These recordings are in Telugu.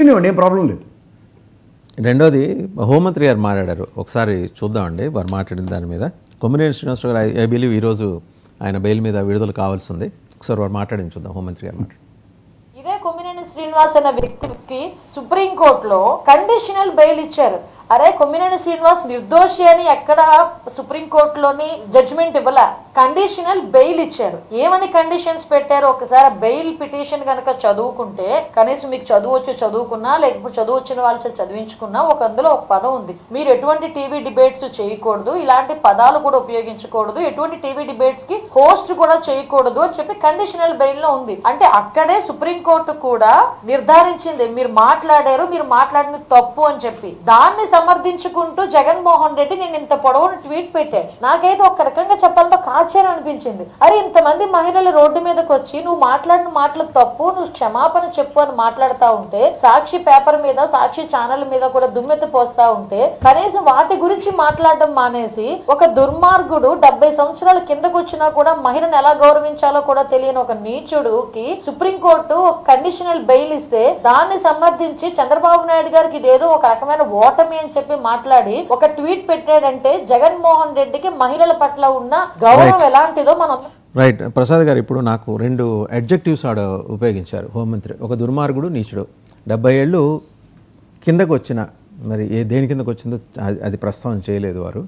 ఏం ప్రాబ్లం లేదు. రెండోది హోంమంత్రి గారు మాట్లాడారు, ఒకసారి చూద్దామండి వారు మాట్లాడిన దాని మీద. కొమ్మినేని శ్రీనివాసరావు గారు ఐ బిలీవ్ ఈరోజు ఆయన బెయిల్ మీద విడుదల కావాల్సి ఉంది. ఒకసారి వారు మాట్లాడింది చూద్దాం. హోంమంత్రి గారు మాట్లాడు. ఇదే కొమ్మినేని శ్రీనివాస్ అనే వ్యక్తికి సుప్రీంకోర్టులో కండిషనల్ బెయిల్ ఇచ్చారు. అరే కొమ్మినేని శ్రీనివాస్ నిర్దోషి అని ఎక్కడ సుప్రీంకోర్టులోని జడ్జిమెంట్ ఇవ్వలా, కండిషనల్ బెయిల్ ఇచ్చారు. ఏమని కండిషన్స్ పెట్టారు ఒకసారి బెయిల్ పిటిషన్ కనుక చదువుకుంటే, కనీసం మీకు చదువు వచ్చి చదువుకున్నా లేకపోతే చదువు వచ్చిన వాళ్ళు చదివించుకున్నా అందులో ఒక పదం ఉంది, మీరు ఎటువంటి టీవీ డిబేట్స్ చేయకూడదు, ఇలాంటి పదాలు కూడా ఉపయోగించకూడదు, ఎటువంటి టీవీ డిబేట్స్ కి హోస్ట్ కూడా చేయకూడదు అని చెప్పి కండిషనల్ బెయిల్ లో ఉంది. అంటే అక్కడే సుప్రీంకోర్టు కూడా నిర్ధారించింది మీరు మాట్లాడారు, మీరు మాట్లాడిన తప్పు అని చెప్పి. దాన్ని సమర్థించుకుంటూ జగన్మోహన్ రెడ్డి నేను ఇంత పొడవును ట్వీట్ పెట్టాడు. నాకైతే ఒక రకంగా చెప్పాలంటే ఒక ఆశ్చర్యం అనిపించింది. అరే ఇంతమంది మహిళలు రోడ్డు మీదకి వచ్చి నువ్వు మాట్లాడిన మాటలు తప్పు, నువ్వు క్షమాపణ చెప్పు అని మాట్లాడుతూ ఉంటే, సాక్షి పేపర్ మీద సాక్షి ఛానల్ మీద కూడా దుమ్మెత్తి పోస్తా ఉంటే, కనీసం వాటి గురించి మాట్లాడడం మానేసి ఒక దుర్మార్గుడు 70 సంవత్సరాల కిందకు వచ్చినా కూడా మహిళను ఎలా గౌరవించాలో కూడా తెలియని ఒక నీచుడుకి సుప్రీంకోర్టు ఒక కండిషనల్ బెయిల్ ఇస్తే దాన్ని సమర్థించి చంద్రబాబు నాయుడు గారికి ఇదేదో ఒక రకమైన ఓటమి అని చెప్పి మాట్లాడి ఒక ట్వీట్ పెట్టాడంటే జగన్మోహన్ రెడ్డికి మహిళల పట్ల ఉన్న గౌరవం ఎలాంటిదో మనం రైట్. ప్రసాద్ గారు ఇప్పుడు నాకు 2 అడ్జెక్టివ్స్ ఆడ ఉపయోగించారు హోంమంత్రి. ఒక దుర్మార్గుడు, నీచుడు. 70 ఏళ్ళు కిందకు వచ్చిన, మరి దేని కిందకు వచ్చిందో అది ప్రస్తావన చేయలేదు వారు.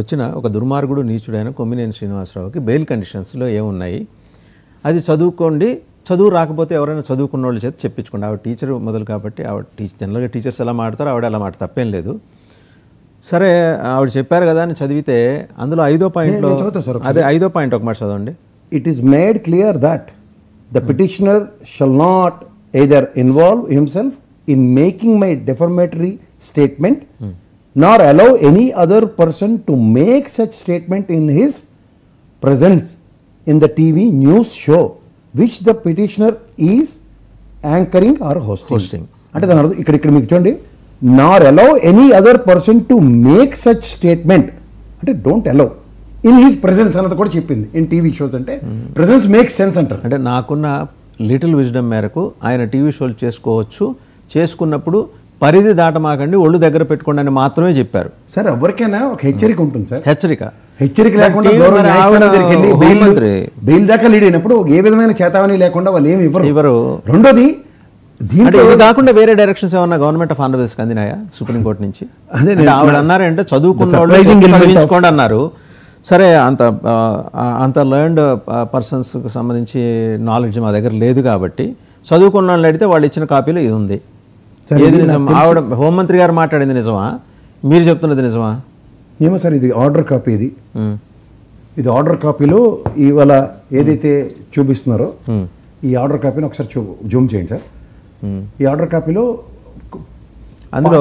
వచ్చిన ఒక దుర్మార్గుడు, నీచుడైన కొమ్మినేని శ్రీనివాసరావుకి బెయిల్ కండిషన్స్లో ఏమున్నాయి, అది చదువుకోండి, చదువు రాకపోతే ఎవరైనా చదువుకున్న వాళ్ళ చేత చెప్పించుకోండి. ఆవిడ టీచర్ మొదలు కాబట్టి ఆవిడ జనరల్గా టీచర్స్ ఎలా మాడతారో ఆవిడ అలా మాట తప్పేం లేదు. సరే ఆవిడ చెప్పారు కదా అని చదివితే అందులో 5వ పాయింట్లో, అదే 5వ పాయింట్ ఒక మాట చదవండి. It is made clear that the petitioner shall not either involve himself in making my defamatory statement nor allow any other person to make such statement in his presence in the TV news show which the petitioner is anchoring or hosting. అంటే దాని అర్థం ఇక్కడ మీకు చూడండి, nor allow any other person to make such statement అంటే don't allow in his presence అన్నది కూడా చెప్పింది. ఇన్ టీవీ షోస్ అంటే ప్రెజెన్స్ మేక్స్ సెన్స్ అంటారు. అంటే నాకున్న లిటిల్ విజ్డమ్ మేరకు ఆయన టీవీ షోలు చేసుకోవచ్చు, చేసుకున్నప్పుడు పరిధి దాటమాకండి, ఒళ్ళు దగ్గర పెట్టుకోండి అని మాత్రమే చెప్పారు. సార్ ఎవరికైనా ఒక హెచ్చరిక ఉంటుంది సార్. హెచ్చరిక లేకుండా బెయిల్ దాకా లీడ్ అయినప్పుడు ఏ విధమైన చేతావని లేకుండా వాళ్ళు ఏమి ఇవ్వరు. రెండోది దీంట్లో ఇది కాకుండా వేరే డైరెక్షన్స్ ఏమన్నా గవర్నమెంట్ ఆఫ్ ఆంధ్రప్రదేశ్కి అందినాయా సుప్రీంకోర్టు నుంచి? ఆవిడ అన్నారంటే చదువుకోండి అన్నారు. సరే అంత లర్న్డ్ పర్సన్స్కి సంబంధించి నాలెడ్జ్ మా దగ్గర లేదు కాబట్టి చదువుకున్న వాళ్ళు అడిగితే వాళ్ళు ఇచ్చిన కాపీలో ఇది ఉంది. ఏది నిజం? ఆవిడ హోంమంత్రి గారు మాట్లాడింది నిజమా, మీరు చెప్తున్నది నిజమా? ఏమో సార్, ఇది ఆర్డర్ కాపీ. ఇది ఆర్డర్ కాపీలో ఇవాళ ఏదైతే చూపిస్తున్నారో ఈ ఆర్డర్ కాపీని ఒకసారి జూమ్ చేయండి సార్. ఈ ఆర్డర్ కాపీలో అందులో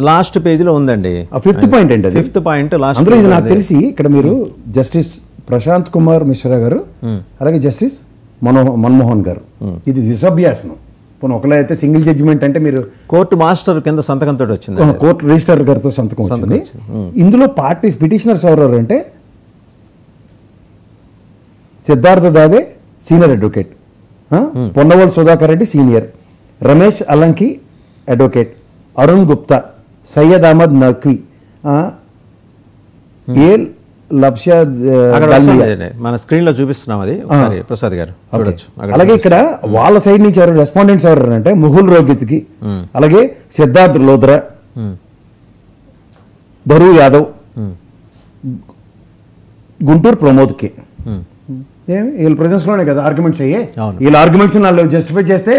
లాస్ట్ పేజీలో ఉందండి 5th పాయింట్ అండి. 5th point last. అందులో ఇది నాకు తెలిసి ఇక్కడ మీరు జస్టిస్ ప్రశాంత్ కుమార్ మిశ్రా గారు, అలాగే జస్టిస్ మన్మోహన్ గారు, ఇది విశ్వాభ్యాసనం. ఒకలా అయితే సింగిల్ జడ్జిమెంట్ అంటే మీరు కోర్టు మాస్టర్ కింద సంతకంతో వచ్చింది, కోర్టు రిజిస్టర్ గారితో సంతకం వచ్చింది. ఇందులో పార్టీస్ పిటిషనర్స్ ఎవరు అంటే Siddhartha Dave senior advocate, Ponnavolu Sudhakar Reddy senior, Ramesh Alanki advocate, Arun Gupta, Syed Ahmed Naqvi, మన స్క్రీన్ లో చూపిస్తున్నాం అది ప్రసాద్ గారు చూడొచ్చు. అలాగే ఇక్కడ వాళ్ళ సైడ్ నుంచి ఎవరు రెస్పాండెంట్స్ ఎవరు అంటే ముహుల్ రోహిత్కి, అలాగే సిద్ధార్థ్ లోద్రా, ధరు యాదవ్, గుంటూరు ప్రమోద్కి. వీళ్ళ ప్రెజెన్స్ లోనే కదా ఆర్గ్యుమెంట్స్ అయ్యే. వీళ్ళ ఆర్గ్యుమెంట్స్ వాళ్ళు జస్టిఫై చేస్తే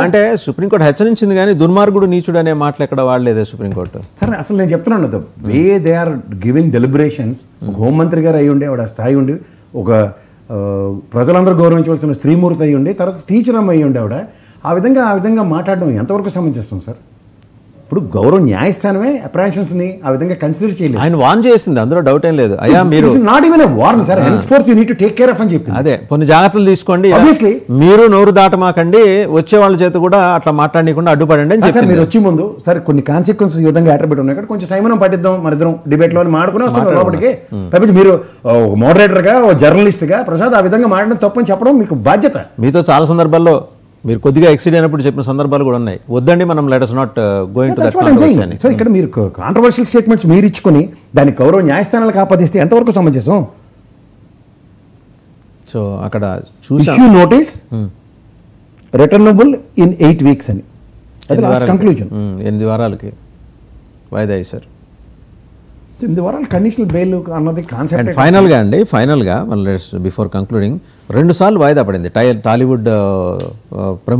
అంటే సుప్రీంకోర్టు హెచ్చరించింది కానీ దుర్మార్గుడు నీచుడు అనే మాటలు ఎక్కడ వాడలేదే సుప్రీంకోర్టు. సరే అసలు నేను చెప్తున్నాను way they are giving deliberations. ఒక హోంమంత్రి గారు అయ్యి ఉండి ఆవిడ స్థాయి ఉండి, ఒక ప్రజలందరూ గౌరవించవలసిన స్త్రీమూర్తి అయ్యి ఉండి, తర్వాత టీచర్ అమ్మ అయ్యి ఉండి ఆవిడ ఆ విధంగా మాట్లాడడం ఎంతవరకు సమంజసం సార్? ఇప్పుడు గౌరవ న్యాయస్థానమే అప్రహెన్షన్స్ని ఆ విధంగా కన్సిడర్ చేయలేదు. ఆయన వార్న్ చేసింది, అందులో డౌట్ ఏం లేదు. అయ్యా మీరు not even warn sir, henceforth you need to take care of అని చెప్పి అదే కొన్ని జాగ్రత్తలు తీసుకోండి, మీరు నోరు దాటమాకండి, వచ్చే వాళ్ళ చేత కూడా అట్లా మాట్లాడకుండా అడ్డుపడండి అని చెప్పి. మీరు వచ్చే ముందు సరే కొన్ని కాన్సిక్వెన్సెస్ ఈ విధంగా అట్రిబ్యూట్ ఉన్నాయి, కొంచెం సంయమనం పాటిద్దాం, మన ఇద్దరం డిబేట్ లో మాడుకుని వస్తున్నారు లోపలికి. కాబట్టి మీరు మోడరేటర్ గా, జర్నలిస్ట్ గా ప్రసాద్ ఆ విధంగా మాట్లాడడం తప్పని చెప్పడం మీకు బాధ్యత. మీతో చాలా సందర్భాల్లో మీరు కొద్దిగా ఎక్సీడ్ అయినప్పుడు చెప్పిన సందర్భాలు కూడా ఉన్నాయి. వద్దండి మనం let us not going to that so conversation. ఇక్కడ మీరు కాంట్రవర్షియల్ స్టేట్మెంట్స్ మీరు ఇచ్చుకొని దాని గౌరవ న్యాయస్థానాలకు ఆపాదిస్తే ఎంతవరకు సమంజసం? సో అక్కడ చూసాం issue notice returnable in 8 weeks అని, అది లాస్ట్ కంక్లూజన్. 8 వారాలకి వాయిదా వేశారు. 8 వారాలు కండిషనల్ బెయిల్ అన్నది అండ్ కాన్సెప్ట్. ఫైనల్గా మళ్ళీ బిఫోర్ కంక్లూడింగ్ 2 సార్లు వాయిదా పడింది టాలీవుడ్ ప్రముఖ